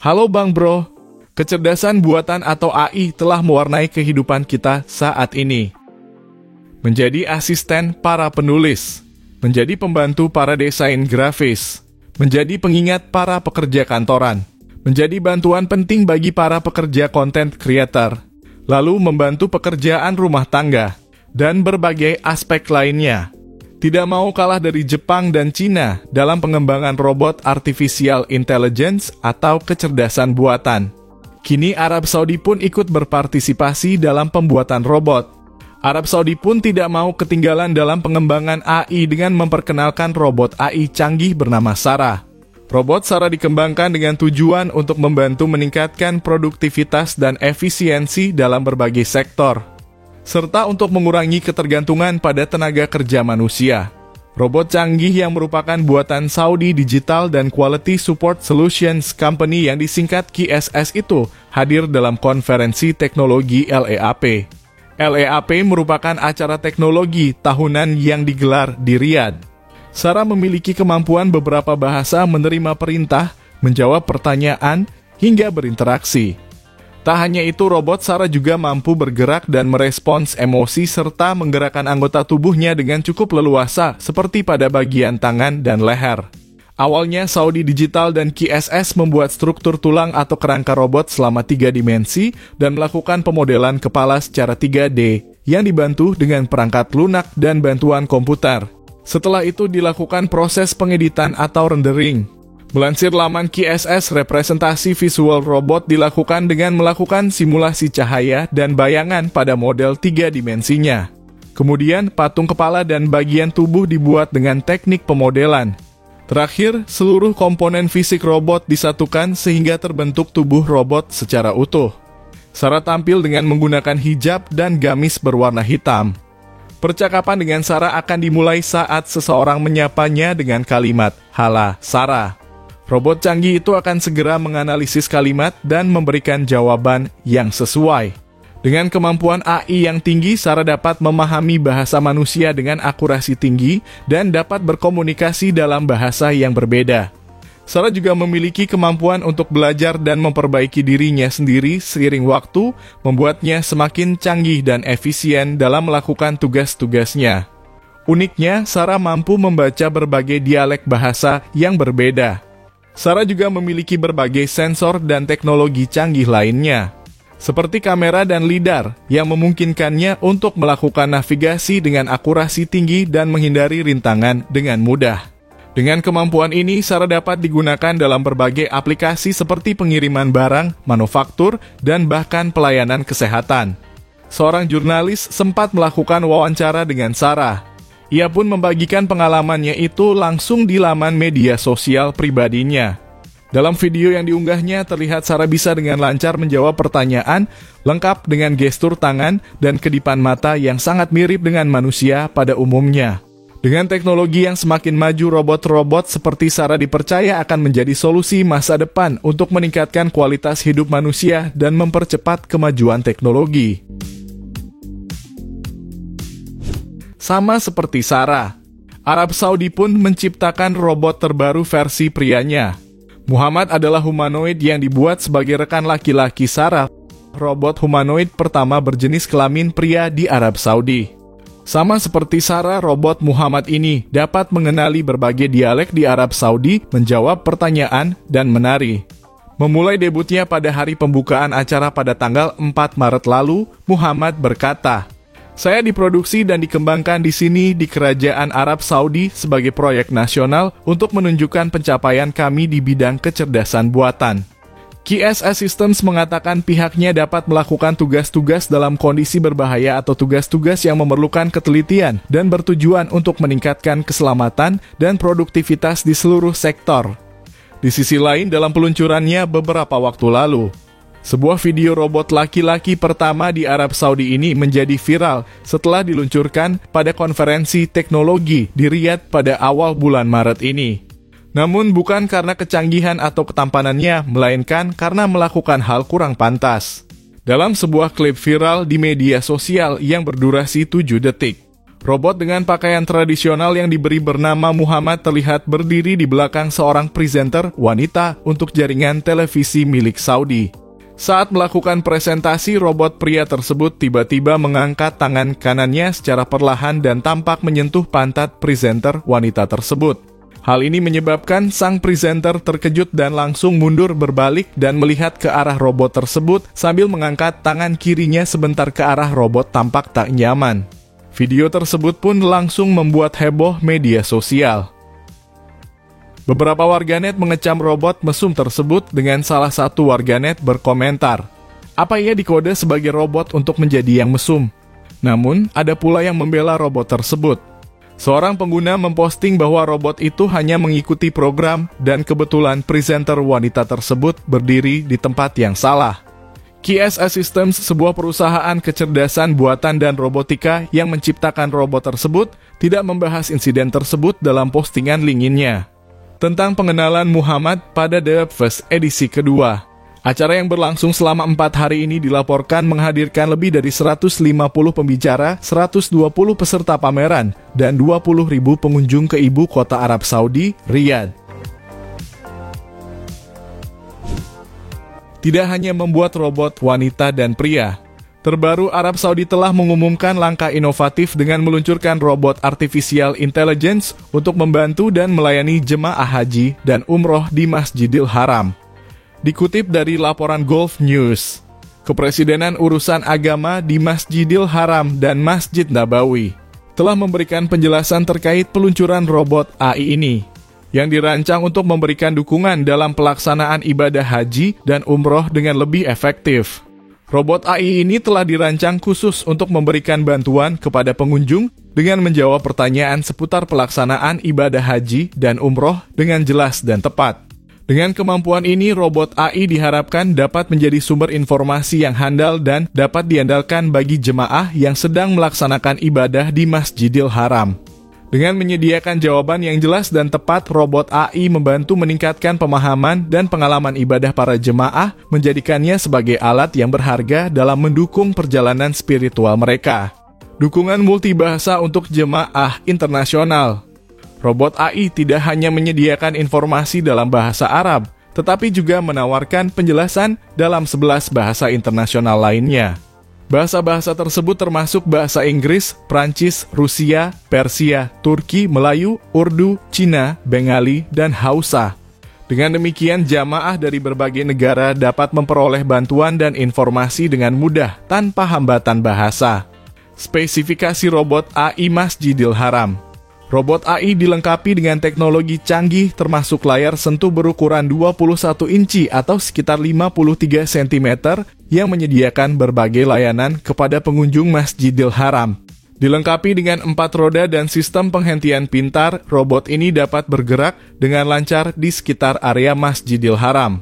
Halo Bang Bro, kecerdasan buatan atau AI telah mewarnai kehidupan kita saat ini. Menjadi asisten para penulis, menjadi pembantu para desain grafis, menjadi pengingat para pekerja kantoran, menjadi bantuan penting bagi para pekerja content creator, lalu membantu pekerjaan rumah tangga, dan berbagai aspek lainnya. Tidak mau kalah dari Jepang dan Cina dalam pengembangan robot artificial intelligence atau kecerdasan buatan. Kini Arab Saudi pun ikut berpartisipasi dalam pembuatan robot. Arab Saudi pun tidak mau ketinggalan dalam pengembangan AI dengan memperkenalkan robot AI canggih bernama Sarah. Robot Sarah dikembangkan dengan tujuan untuk membantu meningkatkan produktivitas dan efisiensi dalam berbagai sektor, serta untuk mengurangi ketergantungan pada tenaga kerja manusia. Robot canggih yang merupakan buatan Saudi Digital dan Quality Support Solutions Company yang disingkat QSS itu hadir dalam konferensi teknologi LEAP. LEAP merupakan acara teknologi tahunan yang digelar di Riyadh. Sarah memiliki kemampuan beberapa bahasa, menerima perintah, menjawab pertanyaan, hingga berinteraksi. Tak hanya itu, robot Sarah juga mampu bergerak dan merespons emosi serta menggerakkan anggota tubuhnya dengan cukup leluasa seperti pada bagian tangan dan leher. Awalnya, Saudi Digital dan QSS membuat struktur tulang atau kerangka robot selama 3 dimensi dan melakukan pemodelan kepala secara 3D yang dibantu dengan perangkat lunak dan bantuan komputer. Setelah itu dilakukan proses pengeditan atau rendering. Melansir laman QSS, representasi visual robot dilakukan dengan melakukan simulasi cahaya dan bayangan pada model 3 dimensinya. Kemudian, patung kepala dan bagian tubuh dibuat dengan teknik pemodelan. Terakhir, seluruh komponen fisik robot disatukan sehingga terbentuk tubuh robot secara utuh. Sarah tampil dengan menggunakan hijab dan gamis berwarna hitam. Percakapan dengan Sarah akan dimulai saat seseorang menyapanya dengan kalimat, "Halo, Sarah." Robot canggih itu akan segera menganalisis kalimat dan memberikan jawaban yang sesuai. Dengan kemampuan AI yang tinggi, Sarah dapat memahami bahasa manusia dengan akurasi tinggi dan dapat berkomunikasi dalam bahasa yang berbeda. Sarah juga memiliki kemampuan untuk belajar dan memperbaiki dirinya sendiri seiring waktu, membuatnya semakin canggih dan efisien dalam melakukan tugas-tugasnya. Uniknya, Sarah mampu membaca berbagai dialek bahasa yang berbeda. Sarah juga memiliki berbagai sensor dan teknologi canggih lainnya, seperti kamera dan lidar yang memungkinkannya untuk melakukan navigasi dengan akurasi tinggi dan menghindari rintangan dengan mudah. Dengan kemampuan ini, Sarah dapat digunakan dalam berbagai aplikasi seperti pengiriman barang, manufaktur, dan bahkan pelayanan kesehatan. Seorang jurnalis sempat melakukan wawancara dengan Sarah. Ia pun membagikan pengalamannya itu langsung di laman media sosial pribadinya. Dalam video yang diunggahnya, terlihat Sarah bisa dengan lancar menjawab pertanyaan, lengkap dengan gestur tangan dan kedipan mata yang sangat mirip dengan manusia pada umumnya. Dengan teknologi yang semakin maju, robot-robot seperti Sarah dipercaya akan menjadi solusi masa depan untuk meningkatkan kualitas hidup manusia dan mempercepat kemajuan teknologi. Sama seperti Sarah, Arab Saudi pun menciptakan robot terbaru versi prianya. Muhammad adalah humanoid yang dibuat sebagai rekan laki-laki Sarah, robot humanoid pertama berjenis kelamin pria di Arab Saudi. Sama seperti Sarah, robot Muhammad ini dapat mengenali berbagai dialek di Arab Saudi, menjawab pertanyaan, dan menari. Memulai debutnya pada hari pembukaan acara pada tanggal 4 Maret lalu, Muhammad berkata, "Saya diproduksi dan dikembangkan di sini di Kerajaan Arab Saudi sebagai proyek nasional untuk menunjukkan pencapaian kami di bidang kecerdasan buatan." QSS Systems mengatakan pihaknya dapat melakukan tugas-tugas dalam kondisi berbahaya atau tugas-tugas yang memerlukan ketelitian dan bertujuan untuk meningkatkan keselamatan dan produktivitas di seluruh sektor. Di sisi lain, dalam peluncurannya beberapa waktu lalu, sebuah video robot laki-laki pertama di Arab Saudi ini menjadi viral setelah diluncurkan pada konferensi teknologi di Riyadh pada awal bulan Maret ini. Namun bukan karena kecanggihan atau ketampanannya, melainkan karena melakukan hal kurang pantas. Dalam sebuah klip viral di media sosial yang berdurasi 7 detik, Robot dengan pakaian tradisional yang diberi bernama Muhammad terlihat berdiri di belakang seorang presenter wanita untuk jaringan televisi milik Saudi. Saat melakukan presentasi, robot pria tersebut tiba-tiba mengangkat tangan kanannya secara perlahan dan tampak menyentuh pantat presenter wanita tersebut. Hal ini menyebabkan sang presenter terkejut dan langsung mundur berbalik dan melihat ke arah robot tersebut sambil mengangkat tangan kirinya sebentar ke arah robot tampak tak nyaman. Video tersebut pun langsung membuat heboh media sosial. Beberapa warganet mengecam robot mesum tersebut dengan salah satu warganet berkomentar, "Apa ia dikode sebagai robot untuk menjadi yang mesum?" Namun, ada pula yang membela robot tersebut. Seorang pengguna memposting bahwa robot itu hanya mengikuti program dan kebetulan presenter wanita tersebut berdiri di tempat yang salah. QSA Systems, sebuah perusahaan kecerdasan buatan dan robotika yang menciptakan robot tersebut, tidak membahas insiden tersebut dalam postingan LinkedIn-nya. Tentang pengenalan Muhammad pada The First edisi kedua. Acara yang berlangsung selama 4 hari ini dilaporkan menghadirkan lebih dari 150 pembicara, 120 peserta pameran, dan 20.000 pengunjung ke ibu kota Arab Saudi, Riyadh. Tidak hanya membuat robot wanita dan pria. Terbaru, Arab Saudi telah mengumumkan langkah inovatif dengan meluncurkan robot artificial intelligence untuk membantu dan melayani jemaah haji dan umroh di Masjidil Haram. Dikutip dari laporan Gulf News, Kepresidenan Urusan Agama di Masjidil Haram dan Masjid Nabawi telah memberikan penjelasan terkait peluncuran robot AI ini, yang dirancang untuk memberikan dukungan dalam pelaksanaan ibadah haji dan umroh dengan lebih efektif. Robot AI ini telah dirancang khusus untuk memberikan bantuan kepada pengunjung dengan menjawab pertanyaan seputar pelaksanaan ibadah haji dan umroh dengan jelas dan tepat. Dengan kemampuan ini, robot AI diharapkan dapat menjadi sumber informasi yang handal dan dapat diandalkan bagi jemaah yang sedang melaksanakan ibadah di Masjidil Haram. Dengan menyediakan jawaban yang jelas dan tepat, robot AI membantu meningkatkan pemahaman dan pengalaman ibadah para jemaah, menjadikannya sebagai alat yang berharga dalam mendukung perjalanan spiritual mereka. Dukungan multibahasa untuk jemaah internasional. Robot AI tidak hanya menyediakan informasi dalam bahasa Arab, tetapi juga menawarkan penjelasan dalam 11 bahasa internasional lainnya. Bahasa-bahasa tersebut termasuk bahasa Inggris, Prancis, Rusia, Persia, Turki, Melayu, Urdu, Cina, Bengali, dan Hausa. Dengan demikian, jamaah dari berbagai negara dapat memperoleh bantuan dan informasi dengan mudah tanpa hambatan bahasa. Spesifikasi robot AI Masjidil Haram. Robot AI dilengkapi dengan teknologi canggih termasuk layar sentuh berukuran 21 inci atau sekitar 53 cm yang menyediakan berbagai layanan kepada pengunjung Masjidil Haram. Dilengkapi dengan 4 roda dan sistem penghentian pintar, robot ini dapat bergerak dengan lancar di sekitar area Masjidil Haram.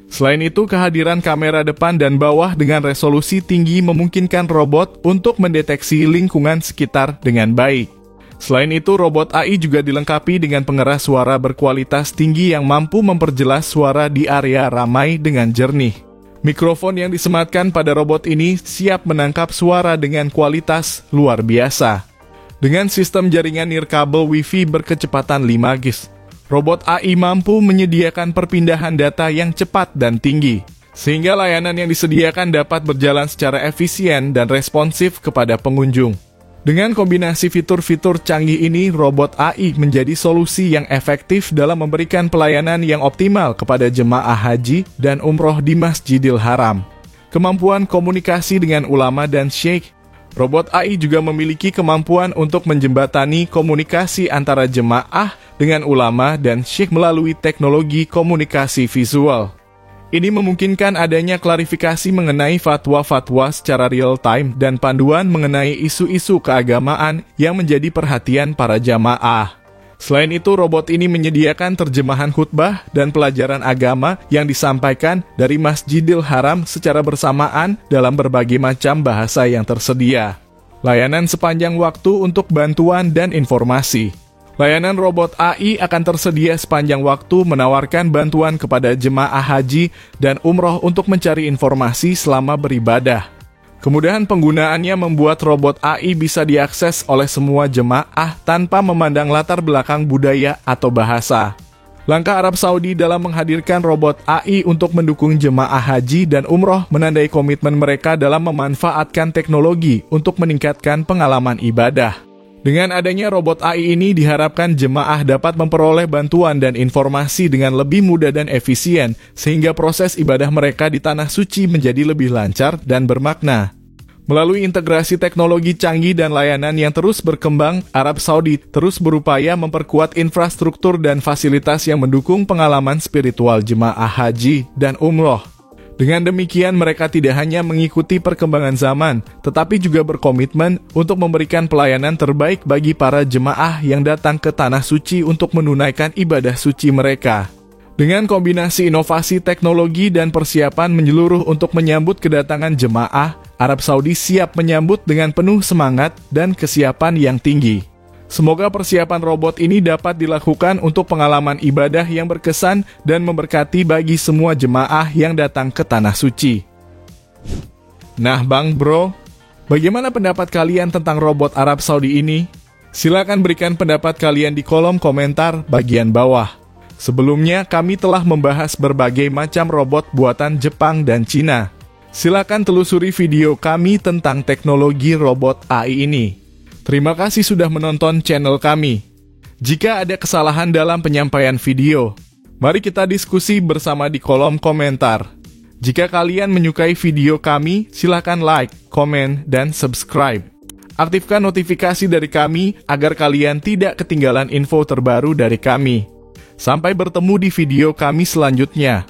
Selain itu, kehadiran kamera depan dan bawah dengan resolusi tinggi memungkinkan robot untuk mendeteksi lingkungan sekitar dengan baik. Selain itu, robot AI juga dilengkapi dengan pengeras suara berkualitas tinggi yang mampu memperjelas suara di area ramai dengan jernih. Mikrofon yang disematkan pada robot ini siap menangkap suara dengan kualitas luar biasa. Dengan sistem jaringan nirkabel Wi-Fi berkecepatan 5 GHz, robot AI mampu menyediakan perpindahan data yang cepat dan tinggi, sehingga layanan yang disediakan dapat berjalan secara efisien dan responsif kepada pengunjung. Dengan kombinasi fitur-fitur canggih ini, robot AI menjadi solusi yang efektif dalam memberikan pelayanan yang optimal kepada jemaah haji dan umroh di Masjidil Haram. Kemampuan komunikasi dengan ulama dan syekh. Robot AI juga memiliki kemampuan untuk menjembatani komunikasi antara jemaah dengan ulama dan syekh melalui teknologi komunikasi visual. Ini memungkinkan adanya klarifikasi mengenai fatwa-fatwa secara real-time dan panduan mengenai isu-isu keagamaan yang menjadi perhatian para jamaah. Selain itu, robot ini menyediakan terjemahan khutbah dan pelajaran agama yang disampaikan dari Masjidil Haram secara bersamaan dalam berbagai macam bahasa yang tersedia. Layanan sepanjang waktu untuk bantuan dan informasi. Layanan robot AI akan tersedia sepanjang waktu menawarkan bantuan kepada jemaah haji dan umroh untuk mencari informasi selama beribadah. Kemudahan penggunaannya membuat robot AI bisa diakses oleh semua jemaah tanpa memandang latar belakang budaya atau bahasa. Langkah Arab Saudi dalam menghadirkan robot AI untuk mendukung jemaah haji dan umroh menandai komitmen mereka dalam memanfaatkan teknologi untuk meningkatkan pengalaman ibadah. Dengan adanya robot AI ini diharapkan jemaah dapat memperoleh bantuan dan informasi dengan lebih mudah dan efisien, sehingga proses ibadah mereka di Tanah Suci menjadi lebih lancar dan bermakna. Melalui integrasi teknologi canggih dan layanan yang terus berkembang, Arab Saudi terus berupaya memperkuat infrastruktur dan fasilitas yang mendukung pengalaman spiritual jemaah haji dan umroh. Dengan demikian, mereka tidak hanya mengikuti perkembangan zaman, tetapi juga berkomitmen untuk memberikan pelayanan terbaik bagi para jemaah yang datang ke Tanah Suci untuk menunaikan ibadah suci mereka. Dengan kombinasi inovasi teknologi dan persiapan menyeluruh untuk menyambut kedatangan jemaah, Arab Saudi siap menyambut dengan penuh semangat dan kesiapan yang tinggi. Semoga persiapan robot ini dapat dilakukan untuk pengalaman ibadah yang berkesan dan memberkati bagi semua jemaah yang datang ke Tanah Suci. Nah Bang Bro, bagaimana pendapat kalian tentang robot Arab Saudi ini? Silakan berikan pendapat kalian di kolom komentar bagian bawah. Sebelumnya kami telah membahas berbagai macam robot buatan Jepang dan Cina. Silakan telusuri video kami tentang teknologi robot AI ini. Terima kasih sudah menonton channel kami. Jika ada kesalahan dalam penyampaian video, mari kita diskusi bersama di kolom komentar. Jika kalian menyukai video kami, silakan like, komen, dan subscribe. Aktifkan notifikasi dari kami agar kalian tidak ketinggalan info terbaru dari kami. Sampai bertemu di video kami selanjutnya.